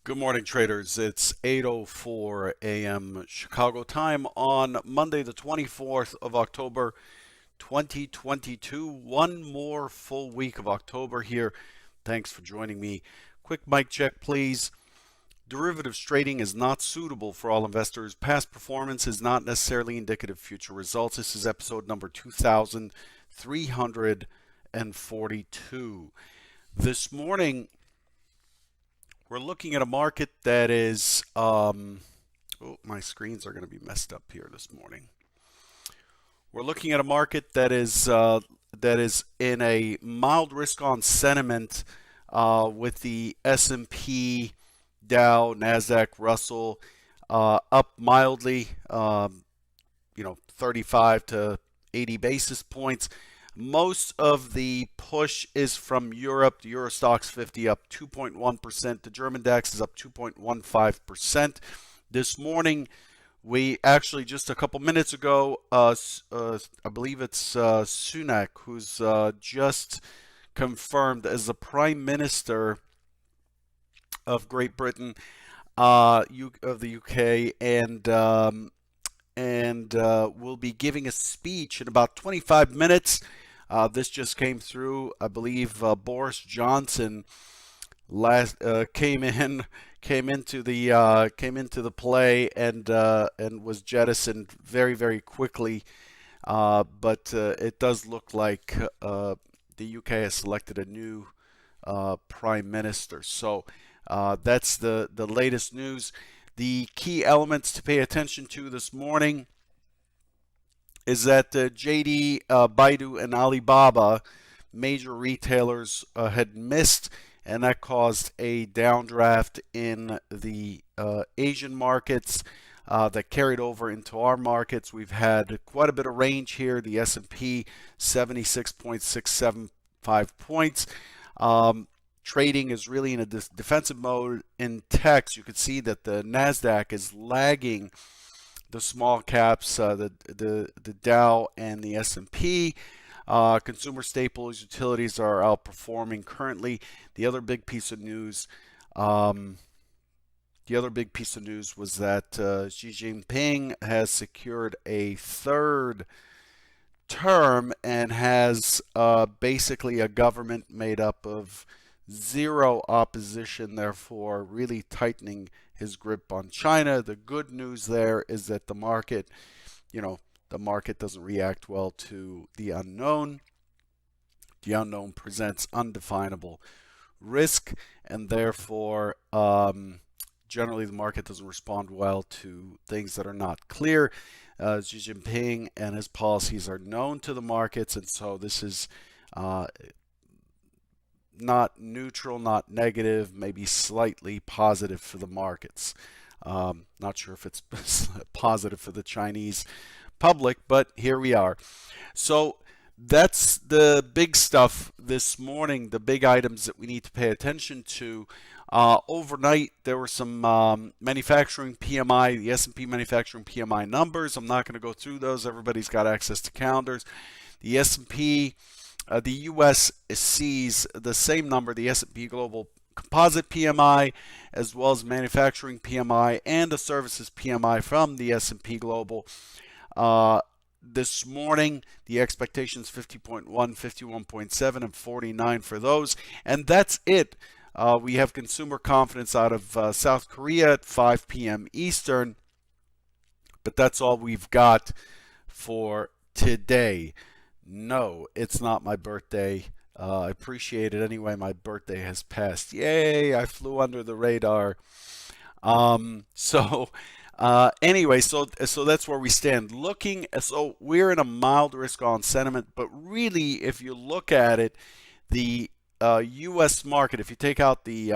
Good morning, traders. It's 8:04 a.m. Chicago time on Monday, the 24th of October, 2022. One more full week of October here. Thanks for joining me. Quick mic check, please. Derivatives trading is not suitable for all investors. Past performance is not necessarily indicative of future results. This is episode number 2342. This morning, we're looking at a market that is, oh, my screens are going to be messed up here this morning. We're looking at a market that is in a mild risk-on sentiment with the S&P, Dow, Nasdaq, Russell up mildly, 35 to 80 basis points. Most of the push is from Europe. The Euro Stoxx 50 up 2.1%. The German DAX is up 2.15%. This morning, we actually just a couple minutes ago, I believe it's Sunak, who's just confirmed as the Prime Minister of Great Britain, of the UK, and will be giving a speech in about 25 minutes. This just came through. I believe Boris Johnson came into the play and was jettisoned very, very quickly. But it does look like the UK has selected a new prime minister. So that's the latest news. The key elements to pay attention to this morning is that JD, Baidu, and Alibaba, major retailers, had missed, and that caused a downdraft in the Asian markets that carried over into our markets. We've had quite a bit of range here. The S&P 76.675 points. Trading is really in a defensive mode. In techs, you can see that the Nasdaq is lagging the small caps, the Dow and the S&P. Consumer staples, utilities are outperforming currently. The other big piece of news, was that Xi Jinping has secured a third term and has basically a government made up of zero opposition, therefore really tightening his grip on China. The good news there is that the market doesn't react well to the unknown. The unknown presents undefinable risk, and therefore generally the market doesn't respond well to things that are not clear. Xi Jinping and his policies are known to the markets, and so this is not neutral, not negative, maybe slightly positive for the markets. Not sure if it's positive for the Chinese public, but here we are. So that's the big stuff this morning, the big items that we need to pay attention to. Overnight, there were some manufacturing PMI, the S&P manufacturing PMI numbers. I'm not going to go through those. Everybody's got access to calendars. The S&P, the U.S. sees the same number, the S&P Global Composite PMI, as well as manufacturing PMI and the services PMI from the S&P Global. This morning, the expectations 50.1, 51.7, and 49 for those. And that's it. We have consumer confidence out of South Korea at 5 p.m. Eastern. But that's all we've got for today. No, it's not my birthday. I appreciate it anyway. My birthday has passed. Yay, I flew under the radar. Anyway, so that's where we stand. So we're in a mild risk-on sentiment, but really, if you look at it, the U.S. market, if you take out the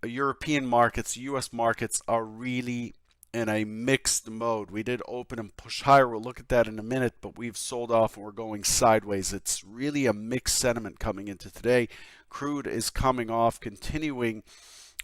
European markets, U.S. markets are really in a mixed mode. We did open and push higher. We'll look at that in a minute, but we've sold off and we're going sideways. It's really a mixed sentiment coming into today. Crude is coming off, continuing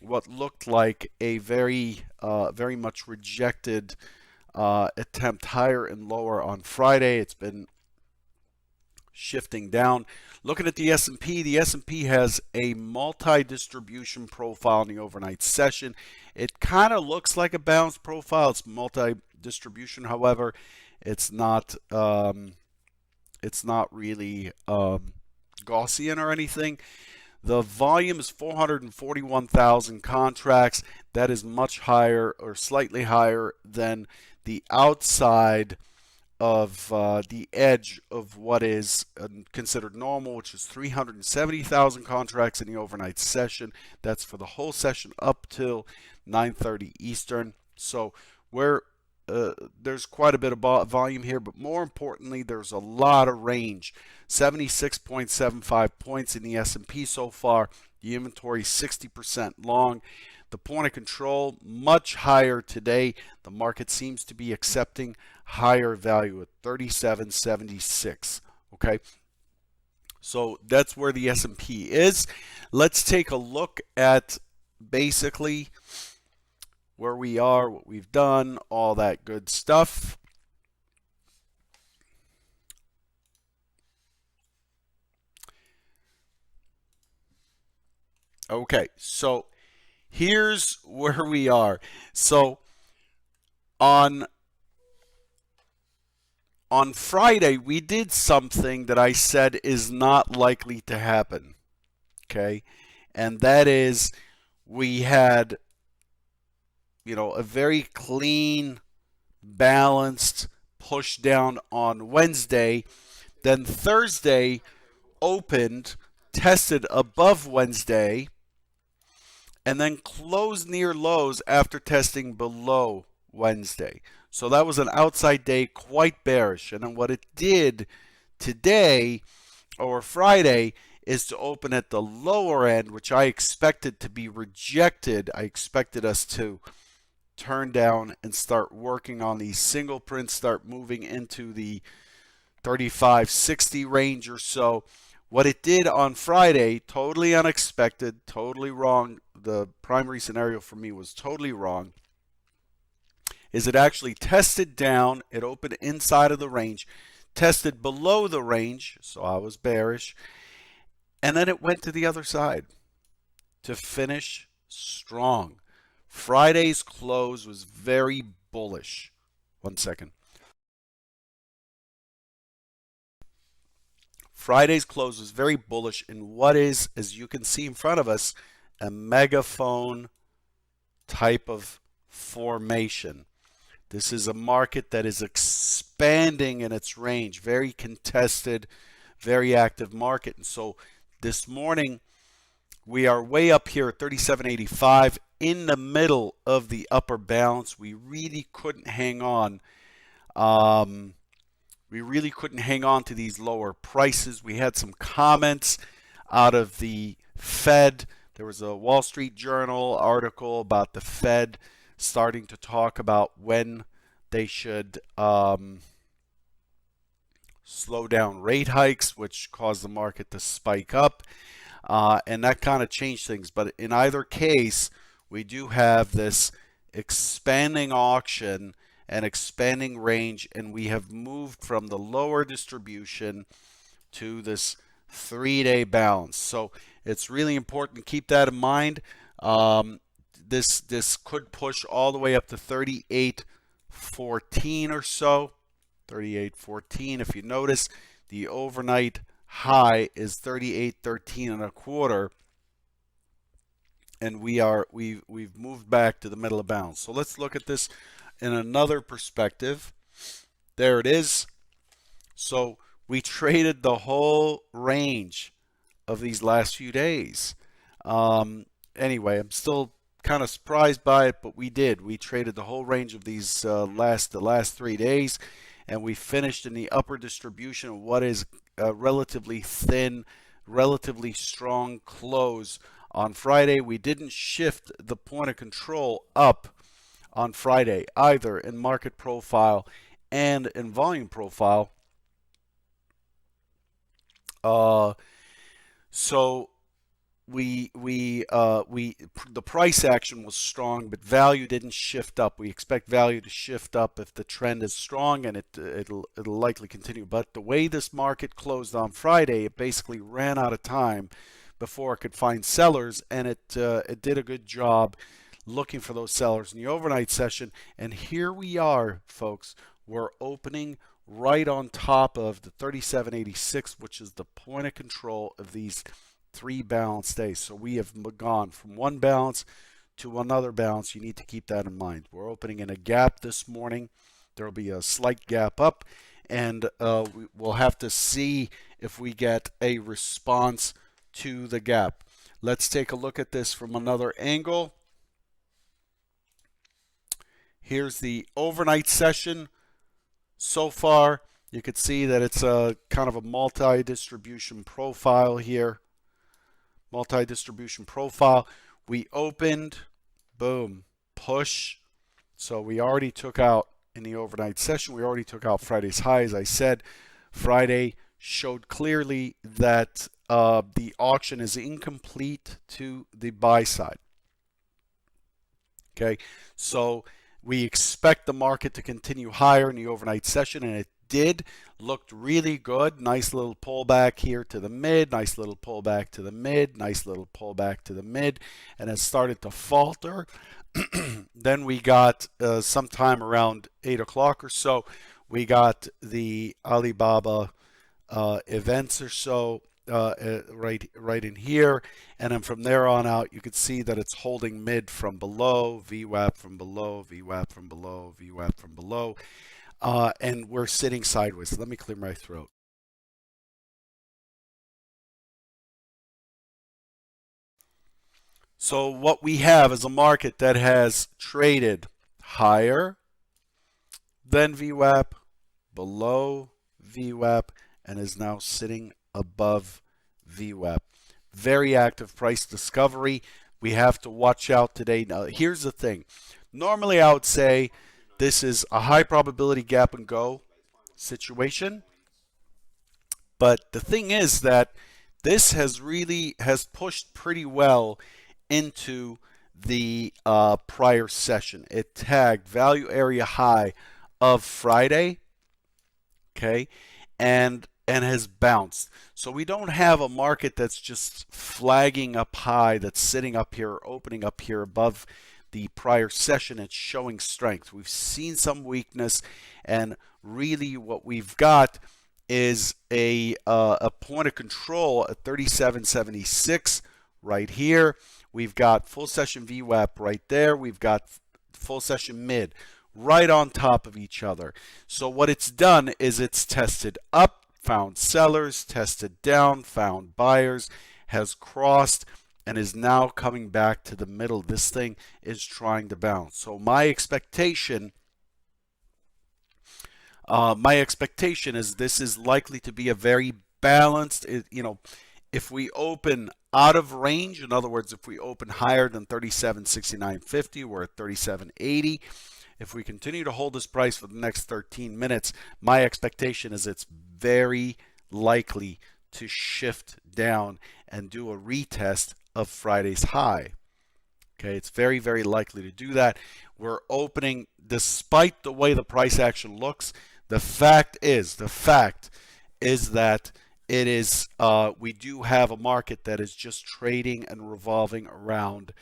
what looked like a very much rejected attempt higher and lower on Friday. It's been shifting down. Looking at the S&P has a multi-distribution profile in the overnight session. It kind of looks like a balanced profile. It's multi-distribution, however, it's not really Gaussian or anything. The volume is 441,000 contracts. That is much higher or slightly higher than the outside of the edge of what is considered normal, which is 370,000 contracts in the overnight session. That's for the whole session up till 9:30 Eastern. So there's quite a bit of volume here, but more importantly, there's a lot of range. 76.75 points in the S&P so far. The inventory 60% long. The point of control much higher today. The market seems to be accepting higher value at 37.76. Okay, so that's where the S&P is. Let's take a look at basically where we are, what we've done, all that good stuff. Okay, so here's where we are. So on Friday, we did something that I said is not likely to happen. Okay, and that is we had, a very clean, balanced push down on Wednesday. Then Thursday opened, tested above Wednesday, and then closed near lows after testing below Wednesday. So that was an outside day, quite bearish. And then what it did today or Friday is to open at the lower end, which I expected to be rejected. I expected us to turn down and start working on these single prints, start moving into the 35.60 range or so. What it did on Friday, totally unexpected, totally wrong. The primary scenario for me was totally wrong. Is it actually tested down, it opened inside of the range, tested below the range, so I was bearish, and then it went to the other side to finish strong. Friday's close was very bullish. One second. Friday's close was very bullish in what is, as you can see in front of us, a megaphone type of formation. This is a market that is expanding in its range, very contested, very active market. And so this morning, we are way up here at 37.85 in the middle of the upper balance. We really couldn't hang on. We really couldn't hang on to these lower prices. We had some comments out of the Fed. There was a Wall Street Journal article about the Fed starting to talk about when they should slow down rate hikes, which caused the market to spike up. And that kind of changed things. But in either case, we do have this expanding auction and expanding range, and we have moved from the lower distribution to this 3-day balance. So it's really important to keep that in mind. This could push all the way up to 38.14 or so. 38.14. If you notice, the overnight high is 38.13 and a quarter, and we've moved back to the middle of balance. So let's look at this in another perspective. There it is. So we traded the whole range of these last few days. Anyway, I'm still kind of surprised by it, but we did. We traded the whole range of these the last 3 days, and we finished in the upper distribution of what is a relatively thin, relatively strong close on Friday. We didn't shift the point of control up on Friday either in market profile and in volume profile. So the price action was strong, but value didn't shift up. We expect value to shift up if the trend is strong, and it'll likely continue. But the way this market closed on Friday, it basically ran out of time before it could find sellers, and it did a good job looking for those sellers in the overnight session. And here we are, folks. We're opening right on top of the 37.86, which is the point of control of these three balanced days. So we have gone from one balance to another balance. You need to keep that in mind. We're opening in a gap this morning. There will be a slight gap up, and we'll have to see if we get a response to the gap. Let's take a look at this from another angle. Here's the overnight session. So far, you could see that it's a kind of a multi-distribution profile here. Multi-distribution profile. We opened, boom, push. So we already took out in the overnight session, we already took out Friday's high. As I said, Friday showed clearly that the auction is incomplete to the buy side. Okay, so we expect the market to continue higher in the overnight session, and it did. Looked really good. Nice little pullback here to the mid, nice little pullback to the mid, nice little pullback to the mid, and it started to falter. Then we got sometime around 8 o'clock or so, we got the Alibaba events or so right in here, and then from there on out you could see that it's holding mid from below, VWAP from below, VWAP from below, VWAP from below. And we're sitting sideways. Let me clear my throat. So what we have is a market that has traded higher than VWAP, below VWAP, and is now sitting above VWAP. Very active price discovery. We have to watch out today. Now, here's the thing. Normally, I would say this is a high probability gap and go situation. But the thing is that this has pushed pretty well into the prior session. It tagged value area high of Friday, okay, and has bounced. So we don't have a market that's just flagging up high, that's sitting up here, opening up here above the prior session. It's showing strength. We've seen some weakness, and really what we've got is a point of control at 37.76 right here. We've got full session VWAP right there. We've got full session mid right on top of each other. So what it's done is it's tested up, found sellers, tested down, found buyers, has crossed, and is now coming back to the middle. This thing is trying to bounce. So my expectation is this is likely to be a very balanced, if we open out of range, in other words, if we open higher than 37.6950, we're at 37.80. If we continue to hold this price for the next 13 minutes, my expectation is it's very likely to shift down and do a retest of Friday's high. Okay, it's very, very likely to do that. We're opening, despite the way the price action looks, the fact is that it is we do have a market that is just trading and revolving around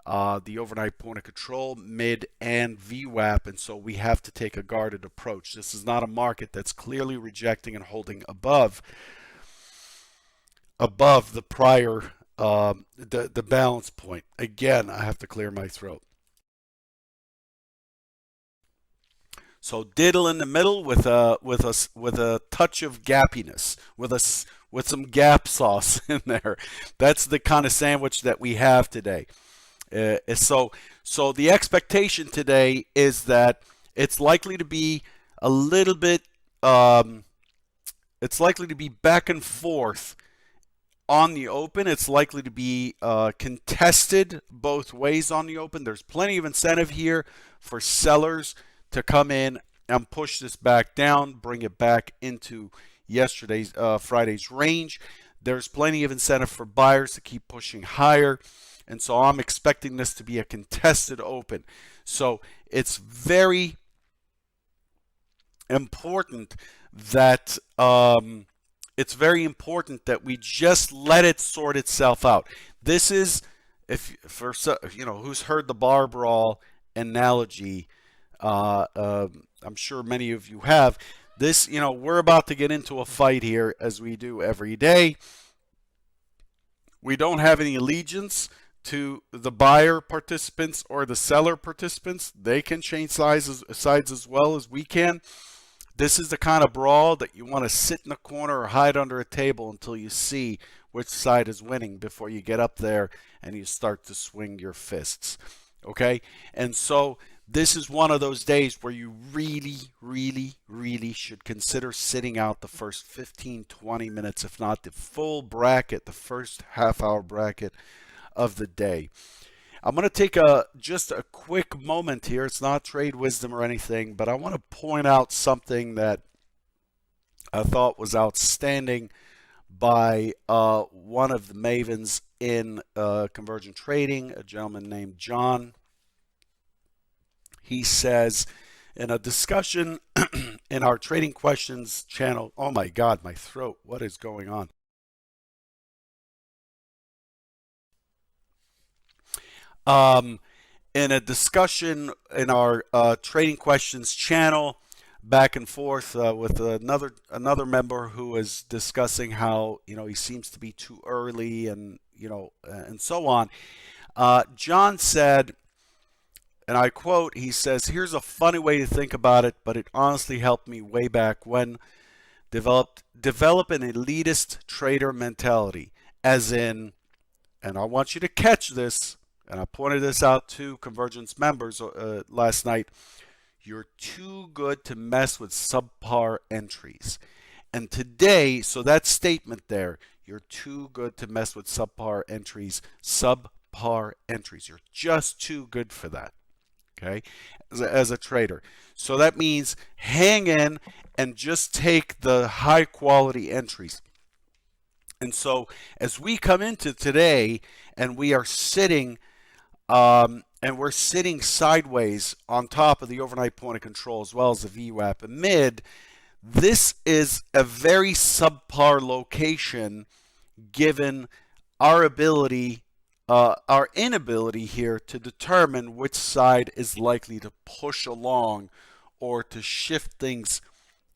the overnight point of control, mid, and VWAP, and so we have to take a guarded approach. This is not a market that's clearly rejecting and holding above the prior the balance point. Again, I have to clear my throat. So diddle in the middle with a touch of gappiness, with some gap sauce in there. That's the kind of sandwich that we have today. So the expectation today is that it's likely to be a little bit. It's likely to be back and forth on the open. It's likely to be contested both ways on the open. There's plenty of incentive here for sellers to come in and push this back down, bring it back into Friday's range. There's plenty of incentive for buyers to keep pushing higher. And so I'm expecting this to be a contested open. So it's very important that we just let it sort itself out. This is, if for who's heard the bar brawl analogy, I'm sure many of you have. This, we're about to get into a fight here, as we do every day. We don't have any allegiance to the buyer participants or the seller participants. They can change sides as well as we can. This is the kind of brawl that you want to sit in a corner or hide under a table until you see which side is winning before you get up there and you start to swing your fists. Okay? And so this is one of those days where you really, really, really should consider sitting out the first 15, 20 minutes, if not the full bracket, the first half-hour bracket of the day. I'm going to take just a quick moment here. It's not trade wisdom or anything, but I want to point out something that I thought was outstanding by one of the mavens in convergent trading, a gentleman named John. He says in a discussion in our Trading Questions channel, oh my God, my throat, what is going on? In a discussion in our Trading Questions channel, back and forth with another member who was discussing how he seems to be too early and and so on. John said, and I quote, he says, "Here's a funny way to think about it, but it honestly helped me way back when. Develop an elitist trader mentality, as in," and I want you to catch this, and I pointed this out to Convergence members last night, "you're too good to mess with subpar entries." And today, so that statement there, you're too good to mess with subpar entries, you're just too good for that. Okay, as a trader. So that means hang in and just take the high quality entries. And so as we come into today and we are sitting and we're sitting sideways on top of the overnight point of control as well as the VWAP amid, this is a very subpar location given our inability here to determine which side is likely to push along or to shift things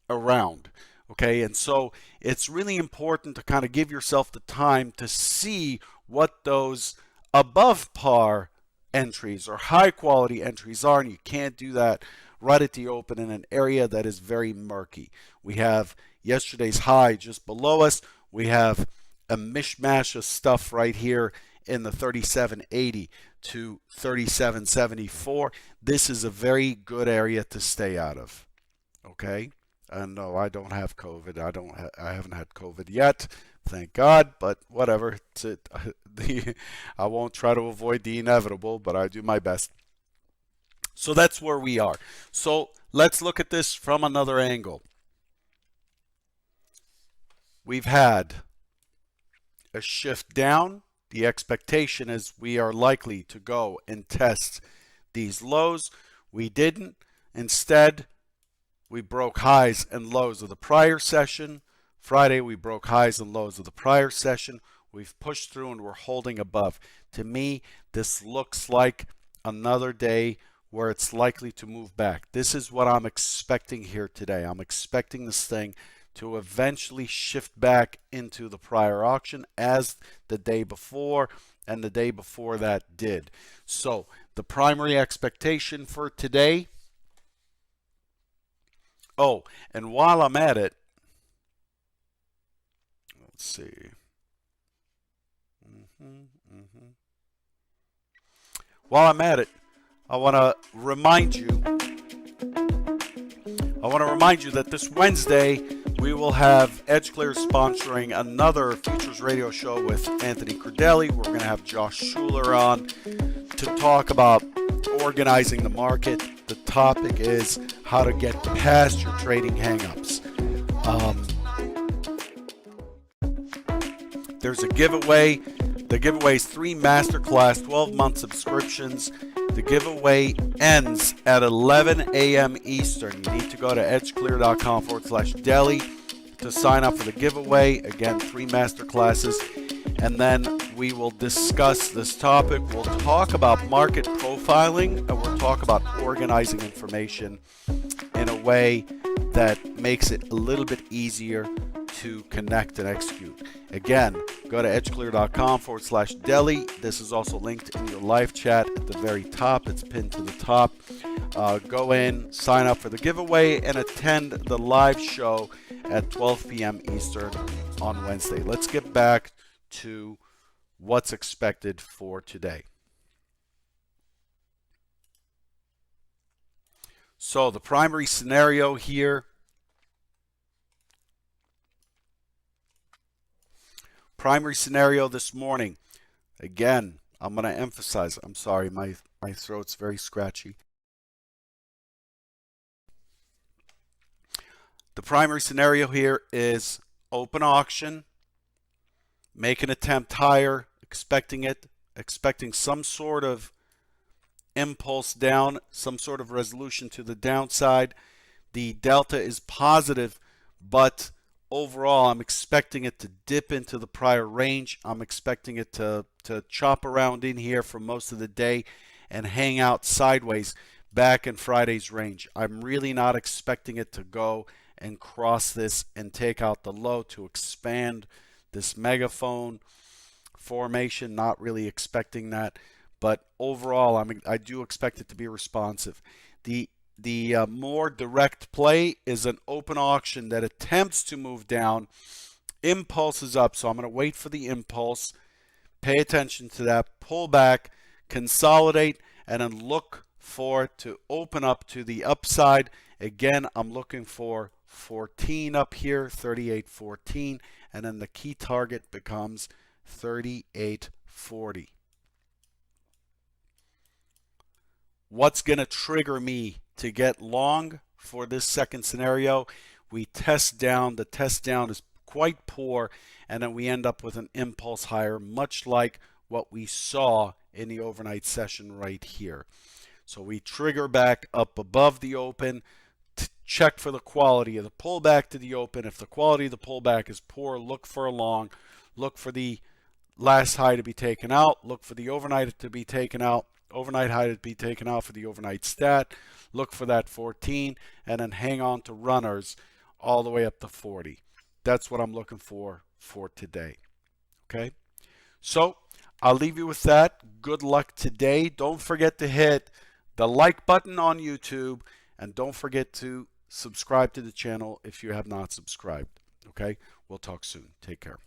around. Okay, and so it's really important to kind of give yourself the time to see what those above par entries or high quality entries are, and you can't do that right at the open in an area that is very murky. We have yesterday's high just below us. We have a mishmash of stuff right here in the 37.80 to 37.74. This is a very good area to stay out of. Okay, and no, I don't have COVID. I haven't had COVID yet, thank God. But whatever. I won't try to avoid the inevitable, but I do my best. So that's where we are. So let's look at this from another angle. We've had a shift down. The expectation is we are likely to go and test these lows. We didn't. Instead, we broke highs and lows of the prior session. Friday, we broke highs and lows of the prior session. We've pushed through and we're holding above. To me, this looks like another day where it's likely to move back. This is what I'm expecting here today. I'm expecting this thing to eventually shift back into the prior auction as the day before and the day before that did. So the primary expectation for today, oh, and while I'm at it, let's see. While I'm at it, I want to remind you that this Wednesday we will have EdgeClear sponsoring another Futures Radio show with Anthony Crudeli. We're going to have Josh Schuler on to talk about organizing the market. The topic is how to get past your trading hangups. There's a giveaway. The giveaway is 3 masterclass 12-month subscriptions. The giveaway ends at 11 a.m. Eastern. You need to go to edgeclear.com/deli to sign up for the giveaway. Again, 3 masterclasses. And then we will discuss this topic. We'll talk about market profiling, and we'll talk about organizing information in a way that makes it a little bit easier to connect and execute. Again, go to edgeclear.com/deli. This is also linked in your live chat at the very top. It's pinned to the top. Go in, sign up for the giveaway, and attend the live show at 12 p.m. Eastern on Wednesday. Let's get back to what's expected for today. So the primary scenario here, this morning, again, I'm going to emphasize, I'm sorry, my throat's very scratchy. The primary scenario here is open auction, make an attempt higher, expecting some sort of impulse down, some sort of resolution to the downside. The delta is positive, but overall I'm expecting it to dip into the prior range. I'm expecting it to chop around in here for most of the day and hang out sideways back in Friday's range. I'm really not expecting it to go and cross this and take out the low to expand this megaphone formation. Not really expecting that, but overall I do expect it to be responsive. The more direct play is an open auction that attempts to move down, impulses up, so I'm going to wait for the impulse, pay attention to that, pull back, consolidate, and then look for it to open up to the upside. Again, I'm looking for 14 up here, 38.14, and then the key target becomes 38.40. What's going to trigger me to get long for this second scenario? We test down. The test down is quite poor, and then we end up with an impulse higher, much like what we saw in the overnight session right here. So we trigger back up above the open, check for the quality of the pullback to the open. If the quality of the pullback is poor, look for a long, look for the last high to be taken out, look for the overnight to be taken out, overnight high to be taken out for the overnight stat, look for that 14, and then hang on to runners all the way up to 40. That's what I'm looking for today. Okay, so I'll leave you with that. Good luck today. Don't forget to hit the like button on YouTube, and don't forget to subscribe to the channel if you have not subscribed. Okay, we'll talk soon. Take care.